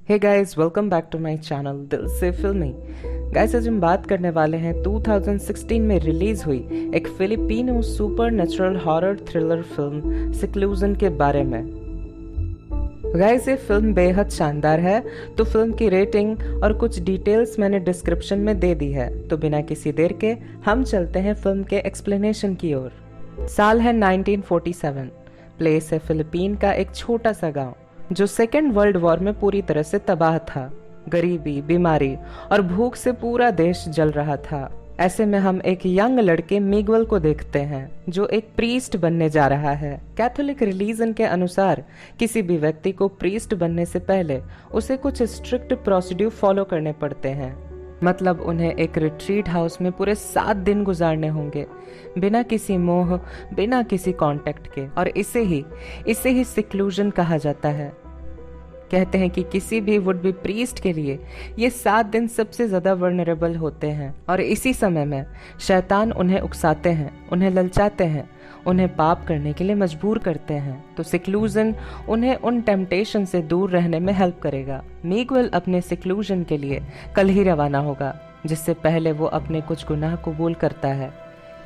Hey guys, welcome back to my channel दिल से फिल्मी। गाइस, आज हम बात करने वाले हैं 2016 में रिलीज हुई एक Filipino supernatural horror thriller film Seclusion के बारे में। गाइस, ये फिल्म बेहद शानदार है, तो फिल्म की रेटिंग और कुछ डिटेल्स मैंने डिस्क्रिप्शन में दे दी है। तो बिना किसी देर के हम चलते हैं फिल्म के एक्सप्लेनेशन की ओर। साल है 1947। प्लेस है फिलिपीन का एक छोटा सा गांव जो सेकेंड वर्ल्ड वॉर में पूरी तरह से तबाह था। गरीबी, बीमारी और भूख से पूरा देश जल रहा था। ऐसे में हम एक यंग लड़के मिगुएल को देखते हैं जो एक प्रीस्ट बनने जा रहा है। कैथोलिक रिलीजन के अनुसार किसी भी व्यक्ति को प्रीस्ट बनने से पहले उसे कुछ स्ट्रिक्ट प्रोसीड्यूर फॉलो करने पड़ते हैं। मतलब उन्हें एक रिट्रीट हाउस में पूरे 7 दिन गुजारने होंगे, बिना किसी मोह, बिना किसी कांटेक्ट के। और इसे ही सिक्लूजन कहा जाता है। कहते हैं कि किसी भी वुड बी प्रीस्ट के लिए ये 7 दिन सबसे ज्यादा वर्नरेबल होते हैं। और इसी समय में शैतान उन्हें उकसाते हैं, उन्हें ललचाते हैं, उन्हें पाप करने के लिए मजबूर करते हैं। तो सिक्लूजन उन्हें उन टेम्पटेशन से दूर रहने में हेल्प करेगा। मिगुएल अपने सिक्लूजन के लिए कल ही रवाना होगा, जिससे पहले वो अपने कुछ गुनाह कबूल करता है।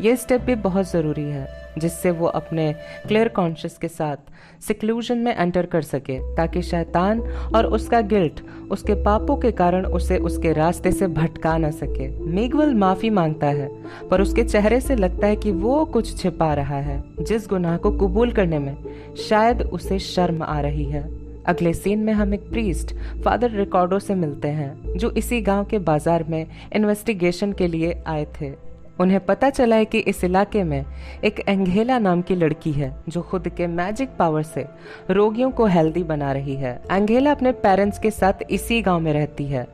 ये स्टेप भी बहुत ज़रूरी है, जिससे वो अपने क्लियर कॉन्शियस के साथ सिक्लूजन में एंटर कर सके, ताकि शैतान और उसका गिल्ट उसके पापों के कारण उसे उसके रास्ते से भटका न सके। मिगुएल माफ़ी मांगता है, पर उसके चेहरे से लगता है कि वो कुछ छिपा रहा है। जिस गुनाह को कबूल करने में शायद उसे शर्म आ रही है। अगले सीन में हम एक प्रीस्ट फादर रिकॉर्डो से मिलते हैं, जो इसी गांव के बाजार में इन्वेस्टिगेशन के लिए आए थे। उन्हें पता चला है कि इस इलाके में एक एंगेला नाम की लड़की है जो खुद के मैजिक पावर से रोगियों को हेल्दी बना रही है। एंगेला अपने पेरेंट्स के साथ इसी गांव में रहती है।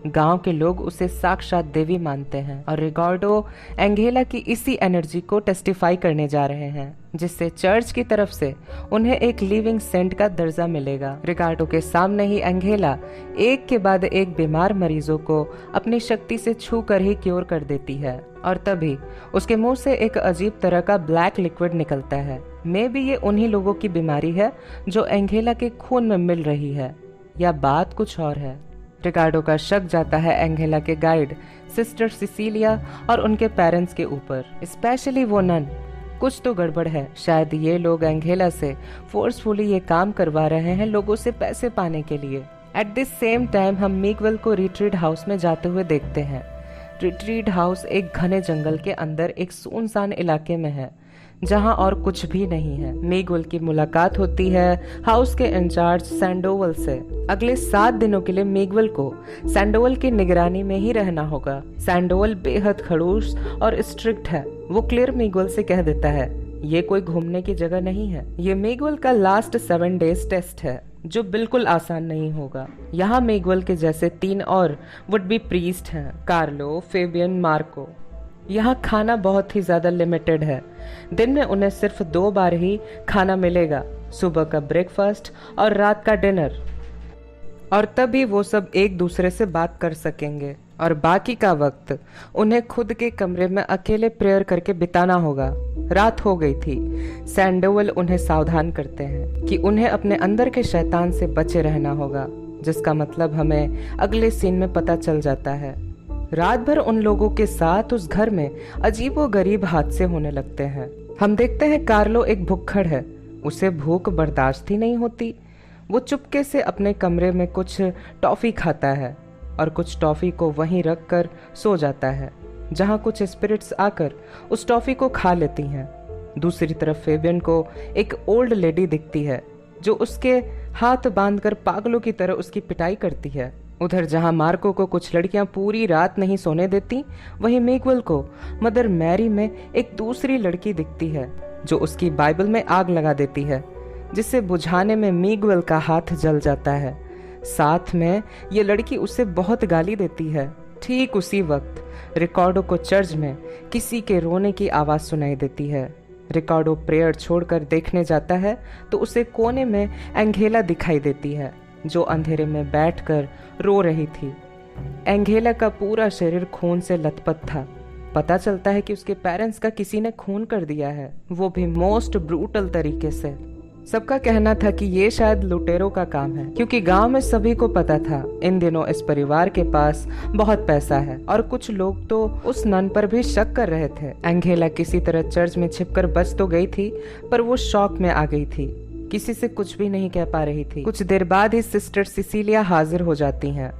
गांव के लोग उसे साक्षात देवी मानते हैं और रिकॉर्डो एंगेला की इसी एनर्जी को टेस्टिफाई करने जा रहे हैं, जिससे चर्च की तरफ से उन्हें एक लिविंग सेंट का दर्जा मिलेगा। रिकार्डो के सामने ही एंगेला एक के बाद एक बीमार मरीजों को अपनी शक्ति से छू कर ही क्योर कर देती है। और तभी उसके मुंह से एक अजीब तरह का ब्लैक लिक्विड निकलता है। मे बी ये उन्हीं लोगों की बीमारी है जो एंगेला के खून में मिल रही है, या बात कुछ और है। रिकार्डो का शक जाता है एंगेला के गाइड सिस्टर सिसिलिया और उनके पेरेंट्स के ऊपर, स्पेशली वो नन। कुछ तो गड़बड़ है। शायद ये लोग एंगेला से फोर्सफुली ये काम करवा रहे हैं लोगों से पैसे पाने के लिए। एट दिस सेम टाइम हम मिगुएल को रिट्रीट हाउस में जाते हुए देखते हैं। रिट्रीट हाउस एक घने जंगल के अंदर एक सुनसान इलाके में है, जहां और कुछ भी नहीं है। मिगुएल की मुलाकात होती है हाउस के इंचार्ज सैंडोवल से। अगले 7 दिनों के लिए मिगुएल को सैंडोवल की निगरानी में ही रहना होगा। सैंडोवल बेहद खड़ूस और स्ट्रिक्ट है। वो क्लियर मिगुएल से कह देता है ये कोई घूमने की जगह नहीं है। ये मिगुएल का लास्ट 7 डेज टेस्ट है, जो बिल्कुल आसान नहीं होगा। यहाँ मिगुएल के जैसे 3 और वुड बी प्रीस्ट हैं, कार्लो, फेबियन, मार्को। यहाँ खाना बहुत ही ज्यादा लिमिटेड है। दिन में उन्हें सिर्फ 2 बार ही खाना मिलेगा, सुबह का ब्रेकफास्ट और रात का डिनर। और तभी वो सब एक दूसरे से बात कर सकेंगे। और बाकी का वक्त उन्हें खुद के कमरे में अकेले प्रेयर करके बिताना होगा। रात हो गई थी। सैंडोवल उन्हें सावधान करते हैं कि उन्हें अपने अंदर के शैतान से बचे रहना होगा, जिसका मतलब हमें अगले सीन में पता चल जाता है। रात भर उन लोगों के साथ उस घर में अजीबोगरीब हादसे होने लगते हैं। हम देखते हैं कार्लो एक भुक्खड़ है। उसे भूख बर्दाश्त ही नहीं होती। वो चुपके से अपने कमरे में कुछ टॉफी खाता है और कुछ टॉफी को वहीं रख कर सो जाता है, जहां कुछ स्पिरिट्स आकर उस टॉफी को खा लेती हैं। दूसरी तरफ फेबियन को एक ओल्ड लेडी दिखती है जो उसके हाथ बांधकर पागलों की तरह उसकी पिटाई करती है। उधर जहां मार्को को कुछ लड़कियां पूरी रात नहीं सोने देती, वहीं मिगुएल को मदर मैरी में एक दूसरी लड़की दिखती है जो उसकी बाइबल में आग लगा देती है, जिसे बुझाने में मिगुएल का हाथ जल जाता है। साथ में ये लड़की उसे बहुत गाली देती है। ठीक उसी वक्त रिकॉर्डो को चर्च में किसी के रोने की आवाज सुनाई देती है। रिकॉर्डो प्रेयर छोड़कर देखने जाता है तो उसे कोने में एंगेला दिखाई देती है, जो अंधेरे में बैठकर रो रही थी। एंगेला का पूरा शरीर खून से लथपथ था। पता चलता है कि उसके पेरेंट्स का किसी ने खून कर दिया है, वो भी मोस्ट ब्रूटल तरीके से। सबका कहना था कि ये शायद लुटेरों का काम है, क्योंकि गांव में सभी को पता था इन दिनों इस परिवार के पास बहुत पैसा है। और कुछ लोग तो उस नन पर भी शक कर रहे थे। एंगेला किसी तरह चर्च में छिपकर बच तो गई थी, पर वो शॉक में आ गई थी, किसी से कुछ भी नहीं कह पा रही थी। कुछ देर बाद ही सिस्टर सिसिलिया हाजिर हो जाती हैं।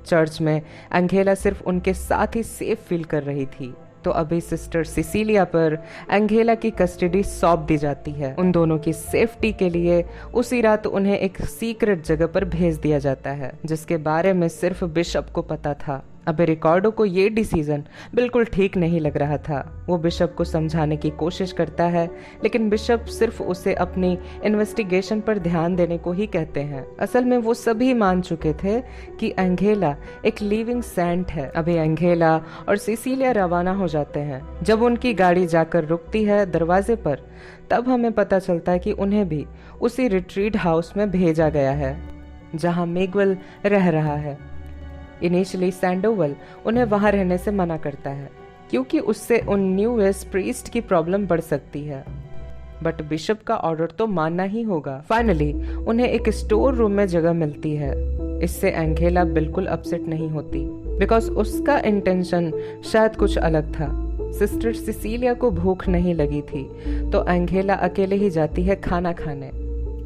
चर्च में एंगेला सिर्फ उनके साथ ही सेफ फील कर रही थी, तो अभी सिस्टर सिसिलिया पर एंगेला की कस्टडी सौंप दी जाती है। उन दोनों की सेफ्टी के लिए उसी रात उन्हें एक सीक्रेट जगह पर भेज दिया जाता है, जिसके बारे में सिर्फ बिशप को पता था। अबे रिकार्डो को ये डिसीजन बिल्कुल ठीक नहीं लग रहा था। वो बिशप को समझाने की कोशिश करता है, लेकिन बिशप सिर्फ उसे अपनी इन्वेस्टिगेशन पर ध्यान देने को ही कहते हैं। असल में वो सभी मान चुके थे कि एंगेला एक लिविंग सेंट है। अभी एंगेला और सिसिलिया रवाना हो जाते हैं। जब उनकी गाड़ी जाकर रुकती है दरवाजे पर, तब हमें पता चलता है कि उन्हें भी उसी रिट्रीट हाउस में भेजा गया है जहाँ मिगुएल रह रहा है। इनिशियली सैंडोवल उन्हें वहां रहने से मना करता है, क्योंकि उससे उन न्यूएस्ट प्रीस्ट की प्रॉब्लम बढ़ सकती है, बट बिशप का ऑर्डर तो मानना ही होगा। फाइनली उन्हें एक स्टोर रूम में जगह मिलती है। इससे एंगेला बिल्कुल अपसेट नहीं होती, बिकॉज उसका इंटेंशन शायद कुछ अलग था। सिस्टर सिसिलिया को भूख नहीं लगी थी, तो एंगेला अकेले ही जाती है खाना खाने।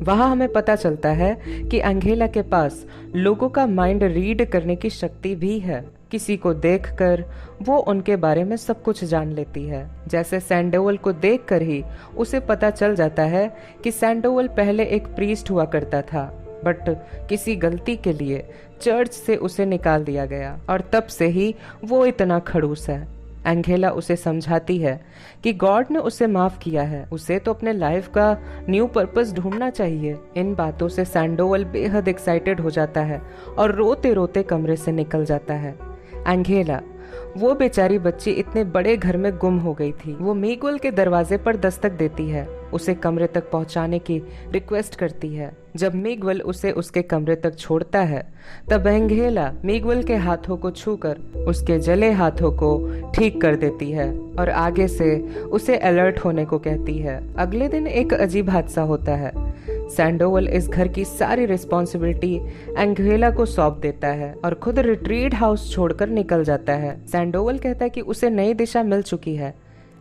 वहां हमें पता चलता है कि एंगेला के पास लोगों का माइंड रीड करने की शक्ति भी है। किसी को देखकर वो उनके बारे में सब कुछ जान लेती है। जैसे सैंडोवल को देखकर ही उसे पता चल जाता है कि सैंडोवल पहले एक प्रीस्ट हुआ करता था, बट किसी गलती के लिए चर्च से उसे निकाल दिया गया, और तब से ही वो इतना खड़ूस है। एंगेला उसे समझाती है कि गॉड ने उसे माफ किया है, उसे तो अपने लाइफ का न्यू पर्पस ढूंढना चाहिए। इन बातों से सैंडोवल बेहद एक्साइटेड हो जाता है और रोते रोते कमरे से निकल जाता है। एंगेला, वो बेचारी बच्ची इतने बड़े घर में गुम हो गई थी। वो मिगुएल के दरवाजे पर दस्तक देती है, उसे कमरे तक पहुंचाने की रिक्वेस्ट करती है। जब मिगुएल उसे उसके कमरे तक छोड़ता है, तब एंगेला मिगुएल के हाथों को छूकर उसके जले हाथों को ठीक कर देती है और आगे से उसे अलर्ट होने को कहती है। अगले दिन एक अजीब हादसा होता है। सैंडोवल इस घर की सारी रिस्पॉन्सिबिलिटी एंगेला को सौंप देता है और खुद रिट्रीट हाउस छोड़कर निकल जाता है। सैंडोवल कहता है कि उसे नई दिशा मिल चुकी है।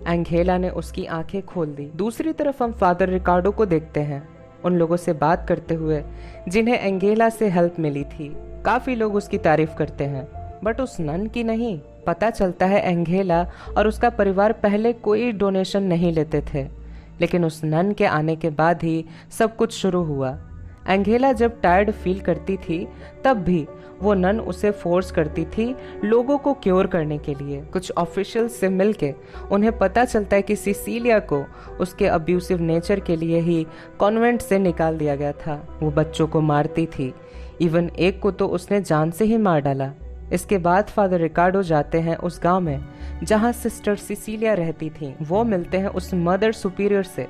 एंगेला ने उसकी आंखें खोल दी। दूसरी तरफ हम फादर रिकार्डो को देखते हैं, उन लोगों से बात करते हुए जिन्हें एंगेला से हेल्प मिली थी। काफी लोग उसकी तारीफ करते हैं, बट उस नन की नहीं। पता चलता है एंगेला और उसका परिवार पहले कोई डोनेशन नहीं लेते थे, लेकिन उस नन के आने के बाद ही सब कुछ शुरू हुआ। एंगेला जब टायर्ड फील करती थी, तब भी वो नन उसे फोर्स करती थी लोगों को क्योर करने के लिए। कुछ ऑफिशियल्स से मिलके उन्हें पता चलता है कि सिसिलिया को उसके अब्यूसिव नेचर के लिए ही कॉन्वेंट से निकाल दिया गया था। वो बच्चों को मारती थी, इवन एक को तो उसने जान से ही मार डाला। इसके बाद फादर रिकार्डो जाते हैं उस गांव में जहां सिस्टर सिसिलिया रहती थी। वो मिलते हैं उस मदर सुपीरियर से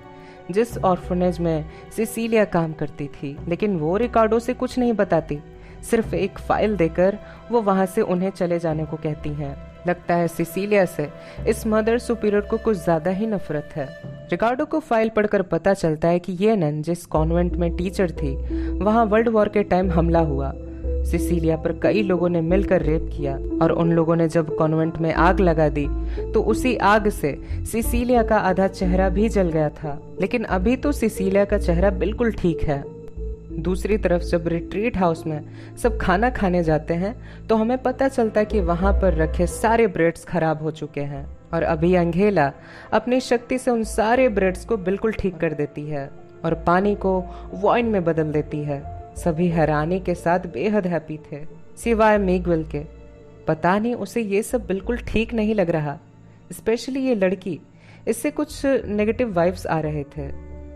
जिस ऑर्फनेज में सिसिलिया काम करती थी, लेकिन वो रिकार्डो से कुछ नहीं बताती। सिर्फ एक फाइल देकर वो वहां से उन्हें चले जाने को कहती हैं। लगता है सिसिलिया से इस मदर सुपीरियर को कुछ ज्यादा ही नफरत है। रिकार्डो को फाइल पढ़कर पता चलता है कि ये नन जिस कॉन्वेंट में टीचर थी, वहां वर्ल्ड वॉर के टाइम हमला हुआ। सिसिलिया पर कई लोगों ने मिलकर रेप किया और उन लोगों ने जब कॉन्वेंट में आग लगा दी तो उसी आग से सिसिलिया का आधा चेहरा भी जल गया था। लेकिन अभी तो सिसिलिया का चेहरा बिल्कुल ठीक है। दूसरी तरफ जब रिट्रीट हाउस में सब खाना खाने जाते हैं तो हमें पता चलता है कि वहां पर रखे सारे ब्रेड्स खराब हो चुके हैं और अभी एंगेला अपनी शक्ति से उन सारे ब्रेड्स को बिल्कुल ठीक कर देती है और पानी को वाइन में बदल देती है। सभी हैरानी के साथ बेहद हैप्पी थे, सिवाय मिगुएल के। पता नहीं उसे ये सब बिल्कुल ठीक नहीं लग रहा, स्पेशली ये लड़की, इससे कुछ नेगेटिव वाइब्स आ रहे थे।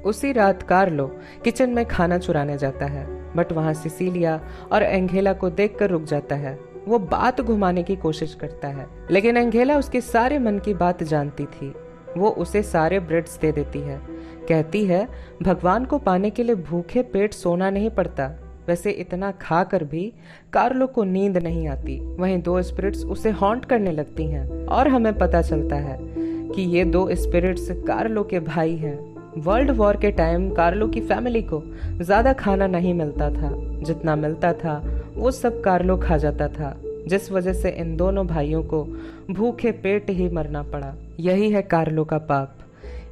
उसी रात कार्लो किचन में खाना चुराने जाता है, बट वहां सिसिलिया और एंगेला को देखकर रुक जाता है। वो बात घुमाने की कोशिश करता है, लेकिन एंगेला उसके सारे मन की बात जानती थी। वो उसे सारे ब्रेड्स दे देती है, कहती है भगवान को पाने के लिए भूखे पेट सोना नहीं पड़ता। वैसे इतना खाकर भी कार्लो को नींद नहीं आती। वहीं दो स्पिरिट्स उसे हॉन्ट करने लगती हैं और हमें पता चलता है कि ये दो स्पिरिट्स कार्लो के भाई हैं। वर्ल्ड वॉर के टाइम कार्लो की फैमिली को ज़्यादा खाना नहीं मिलता था, जितना मिलता था वो सब कार्लो खा जाता था, जिस वजह से इन दोनों भाइयों को भूखे पेट ही मरना पड़ा। यही है कार्लो का पाप।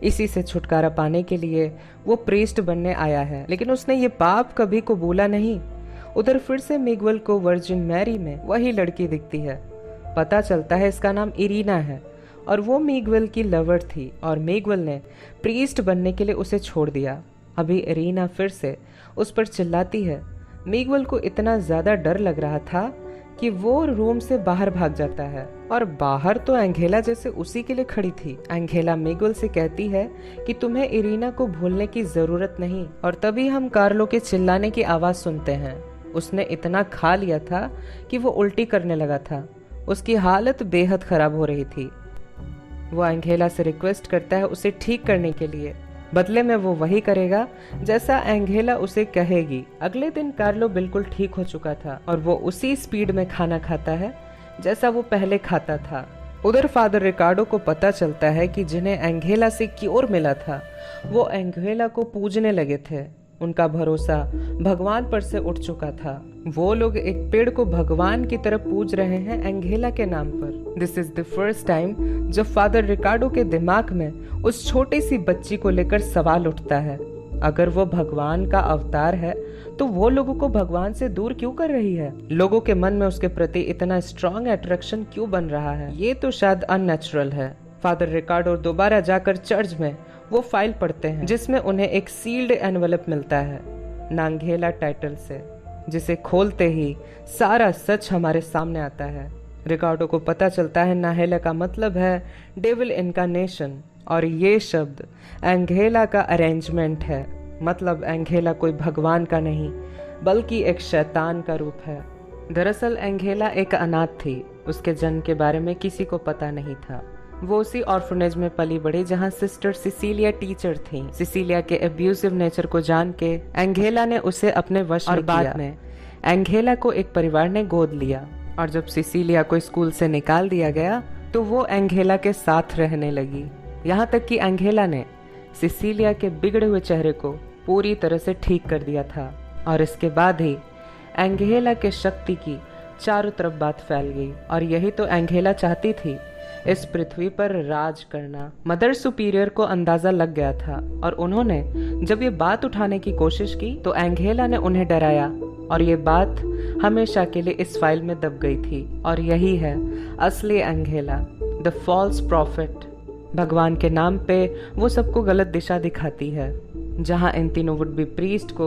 इसी से छुटकारा पाने के लिए वो प्रीस्ट बनने आया है, लेकिन उसने ये पाप कभी कबूला नहीं। उधर फिर से मिगुएल को वर्जिन मैरी में वही लड़की दिखती है। पता चलता है इसका नाम इरीना है और वो मिगुएल की लवर थी और मिगुएल ने प्रीस्ट बनने के लिए उसे छोड़ दिया। अभी इरीना फिर से उस पर चिल्लाती है। मिगुएल को इतना ज़्यादा डर लग रहा था कि वो रूम से बाहर भाग जाता है और बाहर तो एंगेला जैसे उसी के लिए खड़ी थी। एंगेला मिगुएल से कहती है कि तुम्हें इरीना को भूलने की ज़रूरत नहीं, और तभी हम कार्लो के चिल्लाने की आवाज़ सुनते हैं। उसने इतना खा लिया था कि वो उल्टी करने लगा था। उसकी हालत बेहद ख़राब हो रही थी। वो एंगेला से रिक्वेस्ट करता है उसे ठीक करने के लिए। बदले में वो वही करेगा जैसा एंगेला उसे कहेगी। अगले दिन कार्लो बिल्कुल ठीक हो चुका था और वो उसी स्पीड में खाना खाता है जैसा वो पहले खाता था। उधर फादर रिकार्डो को पता चलता है कि जिन्हें एंगेला से क्योर मिला था वो एंगेला को पूजने लगे थे। उनका भरोसा भगवान पर से उठ चुका था। वो लोग एक पेड़ को भगवान की तरह पूज रहे हैं एंगेला के नाम पर। This is the first time जब फादर रिकार्डो के दिमाग में उस छोटी सी बच्ची को लेकर सवाल उठता है। अगर वो भगवान का अवतार है तो वो लोगों को भगवान से दूर क्यों कर रही है? लोगों के मन में उसके प्रति इतना स्ट्रॉन्ग अट्रैक्शन क्यों बन रहा है? ये तो शायद अननेचुरल है। फादर रिकार्डो दोबारा जाकर चर्च में वो फाइल पढ़ते हैं जिसमें उन्हें एक सील्ड एनवेलप मिलता है नांगेला टाइटल से, जिसे खोलते ही सारा सच हमारे सामने आता है। रिकार्डो को पता चलता है नाहेला का मतलब है डेविल इनकारनेशन और ये शब्द एंगेला का अरेंजमेंट है। मतलब एंगेला कोई भगवान का नहीं बल्कि एक शैतान का रूप है। दरअसल एंगेला एक अनाथ थी। उसके जन्म के बारे में किसी को पता नहीं था। वो उसी ऑर्फनेज में पली बढ़ी जहाँ सिस्टर सिसिलिया टीचर थी। सिसिलिया के अब्यूसिव नेचर को जान के एंगेला ने उसे अपने वश में किया। बाद में एंगेला को एक परिवार ने गोद लिया और जब सिसिलिया को स्कूल से निकाल दिया गया तो वो एंगेला के साथ रहने लगी। यहाँ तक कि एंगेला ने सिसिलिया के बिगड़े हुए चेहरे को पूरी तरह से ठीक कर दिया था और इसके बाद ही एंगेला के शक्ति की चारों तरफ बात फैल गई और यही तो एंगेला चाहती थी, इस पृथ्वी पर राज करना। मदर सुपीरियर को अंदाजा लग गया था और उन्होंने जब ये बात उठाने की कोशिश की तो एंगेला ने उन्हें डराया और ये बात हमेशा के लिए इस फाइल में दब गई थी। और यही है असली एंगेला, द फॉल्स प्रॉफिट। भगवान के नाम पे वो सबको गलत दिशा दिखाती है। जहाँ इन तीनों वुड बी प्रीस्ट को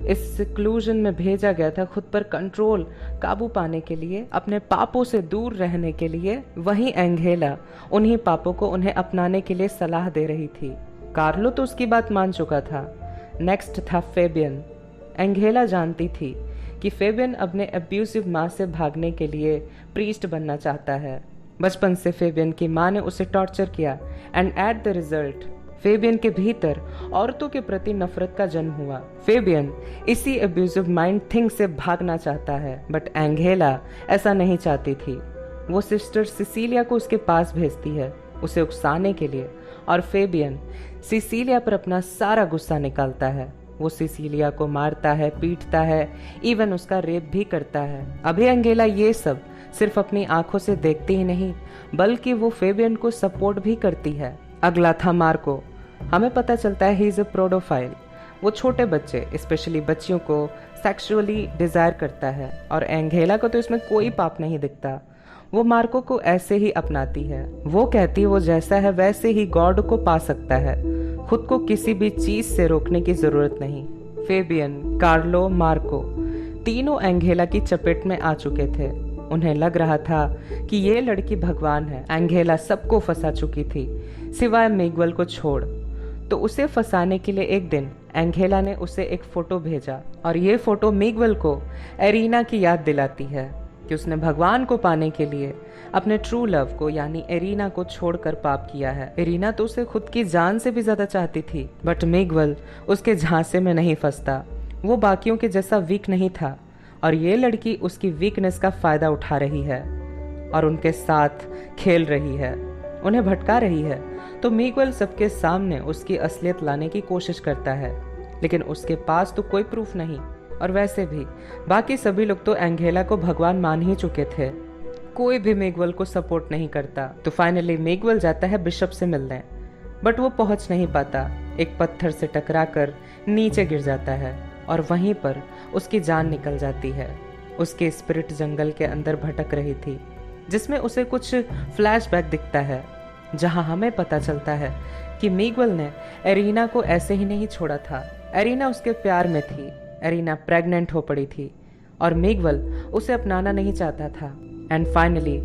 इस सिक्लूजन में भेजा गया था खुद पर कंट्रोल काबू पाने के लिए, अपने पापों से दूर रहने के लिए, वहीं एंगेला उन्हीं पापों को उन्हें अपनाने के लिए सलाह दे रही थी। कार्लो तो उसकी बात मान चुका था। नेक्स्ट था फेबियन। एंगेला जानती थी कि फेबियन अपने अब्यूसिव माँ से भागने के लिए प्रीस्ट बनना चाहता है। बचपन से फेबियन की माँ ने उसे टॉर्चर किया and at the result Fabian के भीतर औरतों के प्रति नफरत का जन्म हुआ। फेबियन इसी अब्यूसिव माइंड थिंग से भागना चाहता है, बट एंगेला ऐसा नहीं चाहती थी। वो सिस्टर सिसिलिया को उसके पास भेजती है उसे उकसाने के लिए और फेबियन सिसिलिया पर अपना सारा गुस्सा निकालता है। वो सिसिलिया को मारता है, पीटता है, इवन उसका रेप भी करता है। अभी एंगेला ये सब सिर्फ अपनी आंखों से देखती ही नहीं बल्कि वो फेबियन को सपोर्ट भी करती है। अगला था मार्को। हमें पता चलता है ही इज अ प्रोडोफाइल। वो छोटे बच्चे स्पेशली बच्चियों को सेक्सुअली डिजायर करता है और एंगेला को तो इसमें कोई पाप नहीं दिखता। वो मार्को को ऐसे ही अपनाती है। वो कहती है वो जैसा है वैसे ही गॉड को पा सकता है, खुद को किसी भी चीज से रोकने की जरूरत नहीं। फेबियन, कार्लो, मार्को तीनों एंगेला की चपेट में आ चुके थे। उन्हें लग रहा था कि ये लड़की भगवान है। एंगेला सबको फंसा चुकी थी सिवाय मिगुएल को छोड़। तो उसे फंसाने के लिए एक दिन एंगेला ने उसे एक फोटो भेजा और ये फोटो मिगुएल को एरीना की याद दिलाती है कि उसने भगवान को पाने के लिए अपने ट्रू लव को यानी एरीना को छोड़कर पाप किया है। एरीना तो उसे खुद की जान से भी ज्यादा चाहती थी, बट मिगुएल उसके झांसे में नहीं फंसता। वो बाकियों के जैसा वीक नहीं था और ये लड़की उसकी वीकनेस का फायदा उठा रही है और उनके साथ खेल रही है, उन्हें भटका रही है। तो मिगुएल सबके सामने उसकी असलियत लाने की कोशिश करता है, लेकिन उसके पास तो कोई प्रूफ नहीं। और वैसे भी बाकी सभी लोग तो एंगेला को भगवान मान ही चुके थे, कोई भी मिगुएल को सपोर्ट नहीं करता। तो फाइनली मिगुएल जाता है बिशप से मिलने, बट वो पहुंच नहीं पाता, एक पत्थर से टकराकर नीचे गिर जाता है और वहीं पर उसकी जान निकल जाती है। उसकी स्पिरिट जंगल के अंदर भटक रही थी, जिसमें उसे कुछ फ्लैशबैक दिखता है, जहां हमें पता चलता है कि मिगुएल ने एरिना को ऐसे ही नहीं छोड़ा था। एरिना उसके प्यार में थी, एरिना प्रेग्नेंट हो पड़ी थी और मिगुएल उसे अपनाना नहीं चाहता था। एंड फाइनली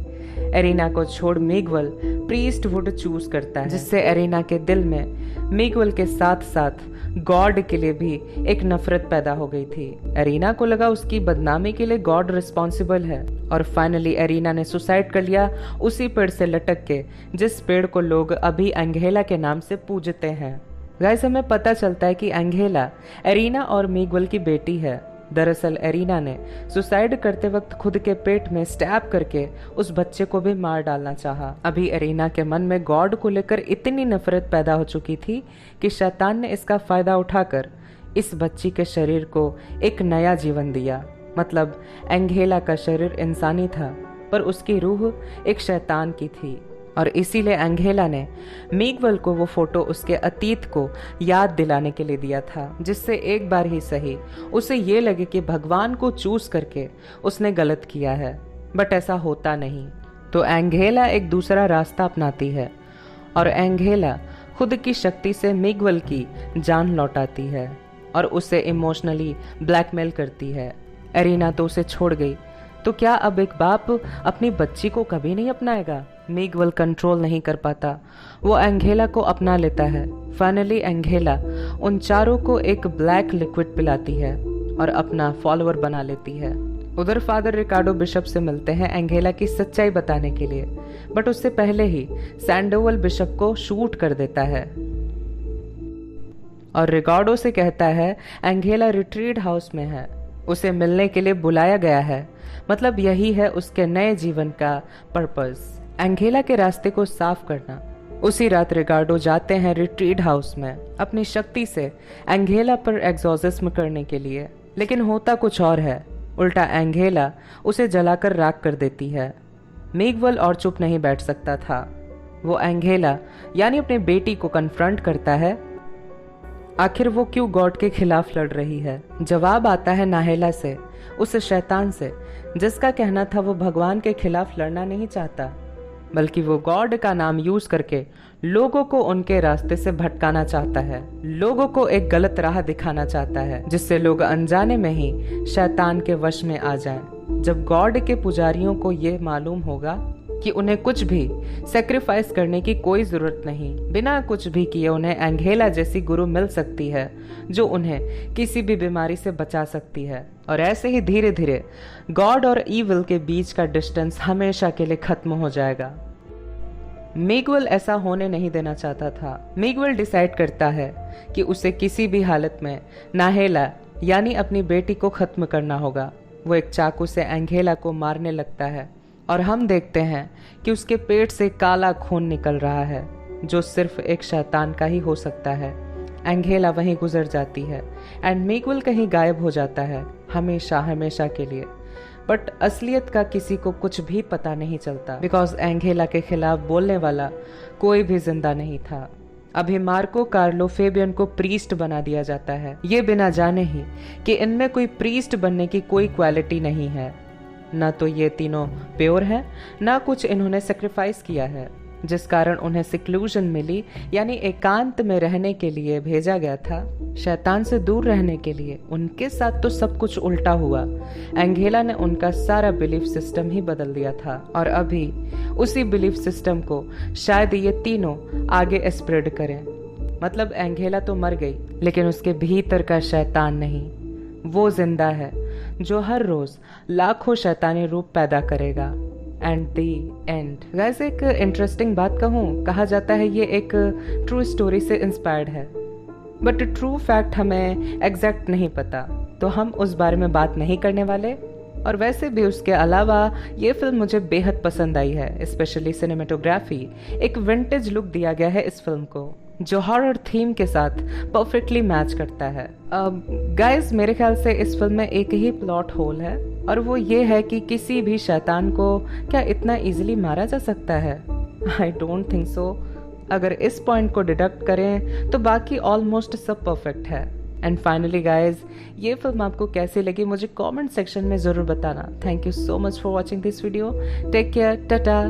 एरिना को छोड़ मिगुएल प्रीस्टहुड चूज करता है, जिससे एरिना के दिल में मिगुएल के साथ साथ गॉड के लिए भी एक नफरत पैदा हो गई थी। एरिना को लगा उसकी बदनामी के लिए गॉड रिस्पॉन्सिबल है और फाइनली एरिना ने सुसाइड कर लिया उसी पेड़ से लटक के, जिस पेड़ को लोग अभी एंगेला के नाम से पूजते हैं। गाइस, हमें पता चलता है कि एंगेला एरिना और मिगुएल की बेटी है। दरअसल एरिना ने सुसाइड करते वक्त खुद के पेट में स्टैब करके उस बच्चे को भी मार डालना चाहा। अभी एरिना के मन में गॉड को लेकर इतनी नफरत पैदा हो चुकी थी कि शैतान ने इसका फायदा उठाकर इस बच्ची के शरीर को एक नया जीवन दिया। मतलब एंगेला का शरीर इंसानी था, पर उसकी रूह एक शैतान की थी। और इसीलिए एंगेला ने मिगुएल को वो फोटो उसके अतीत को याद दिलाने के लिए दिया था, जिससे एक बार ही सही उसे ये लगे कि भगवान को चूज करके उसने गलत किया है। बट ऐसा होता नहीं। तो एंगेला एक दूसरा रास्ता अपनाती है और एंगेला खुद की शक्ति से मिगुएल की जान लौटाती है और उसे इमोशनली ब्लैकमेल करती है। एरिना तो उसे छोड़ गई, तो क्या अब एक बाप अपनी बच्ची को कभी नहीं अपनाएगा? मिगुएल कंट्रोल नहीं कर पाता, वो एंगेला को अपना लेता है। फाइनली एंगेला उन चारों को एक ब्लैक लिक्विड पिलाती है और अपना फॉलोअर बना लेती है। उधर फादर रिकार्डो बिशप से मिलते हैं एंगेला की सच्चाई बताने के लिए, बट उससे पहले ही सैंडोवल बिशप को शूट कर देता है और रिकार्डो से कहता है एंगेला रिट्रीट हाउस में है, उसे मिलने के लिए बुलाया गया है। मतलब यही है उसके नए जीवन का पर्पस, एंगेला के रास्ते को साफ करना। उसी रात रिकार्डो जाते हैं रिट्रीट हाउस में अपनी शक्ति से एंगेला पर एग्जॉर्सिज्म करने के लिए, लेकिन होता कुछ और है। उल्टा एंगेला उसे जलाकर राख कर देती है। मिगुएल और चुप नहीं बैठ सकता था। वो एंगेला यानी अपनी बेटी को कन्फ्रंट करता है, आखिर वो क्यों गॉड के खिलाफ लड़ रही है। जवाब आता है नाहेला से, उस शैतान से जिसका कहना था वो भगवान के खिलाफ लड़ना नहीं चाहता, बल्कि वो गॉड का नाम यूज करके लोगों को उनके रास्ते से भटकाना चाहता है, लोगों को एक गलत राह दिखाना चाहता है, जिससे लोग अनजाने में ही शैतान के वश में आ जाएं। जब गॉड के पुजारियों को ये मालूम होगा कि उन्हें कुछ भी सेक्रीफाइस करने की कोई जरूरत नहीं, बिना कुछ भी किए उन्हें एंगेला जैसी गुरु मिल सकती है जो उन्हें किसी भी बीमारी से बचा सकती है। और ऐसे ही धीरे धीरे गॉड और ईविल के बीच का डिस्टेंस हमेशा के लिए खत्म हो जाएगा। मिगुएल ऐसा होने नहीं देना चाहता था। मिगुएल डिसाइड करता है कि उसे किसी भी हालत में नाहेला यानी अपनी बेटी को खत्म करना होगा। वो एक चाकू से एंगेला को मारने लगता है और हम देखते हैं कि उसके पेट से काला खून निकल रहा है, जो सिर्फ एक शैतान का ही हो सकता है। एंगेला वहीं गुजर जाती है एंड मिगुएल कहीं गायब हो जाता है, हमेशा हमेशा के लिए। बट असलियत का किसी को कुछ भी पता नहीं चलता, बिकॉज एंगेला के खिलाफ बोलने वाला कोई भी जिंदा नहीं था। अभी मार्को कार्लो फेबियन को प्रीस्ट बना दिया जाता है, ये बिना जाने ही कि इनमें कोई प्रीस्ट बनने की कोई क्वालिटी नहीं है। ना तो ये तीनों प्योर हैं, ना कुछ इन्होंने सेक्रीफाइस किया है, जिस कारण उन्हें सिक्लूजन मिली, यानी एकांत में रहने के लिए भेजा गया था, शैतान से दूर रहने के लिए। उनके साथ तो सब कुछ उल्टा हुआ। एंगेला ने उनका सारा बिलीफ सिस्टम ही बदल दिया था और अभी उसी बिलीफ सिस्टम को शायद ये तीनों आगे स्प्रेड करें। मतलब एंगेला तो मर गई, लेकिन उसके भीतर का शैतान नहीं, वो जिंदा है, जो हर रोज लाखों शैतानी रूप पैदा करेगा। And the end. वैसे एक इंटरेस्टिंग बात कहूँ, कहा जाता है ये एक ट्रू स्टोरी से इंस्पायर्ड है, बट ट्रू फैक्ट हमें एग्जैक्ट नहीं पता, तो हम उस बारे में बात नहीं करने वाले। और वैसे भी उसके अलावा ये फिल्म मुझे बेहद पसंद आई है, स्पेशली सिनेमेटोग्राफी। एक विंटेज लुक दिया गया है इस फिल्म को जो हॉरर थीम के साथ परफेक्टली मैच करता है। गाइस मेरे ख्याल से इस फिल्म में एक ही प्लॉट होल है और वो ये है कि किसी भी शैतान को क्या इतना इजीली मारा जा सकता है? I don't think so. अगर इस पॉइंट को डिडक्ट करें तो बाकी ऑलमोस्ट सब परफेक्ट है। एंड फाइनली गाइज, ये फिल्म आपको कैसी लगी मुझे कमेंट सेक्शन में ज़रूर बताना। Thank you so much for watching this video. Take care, Tata.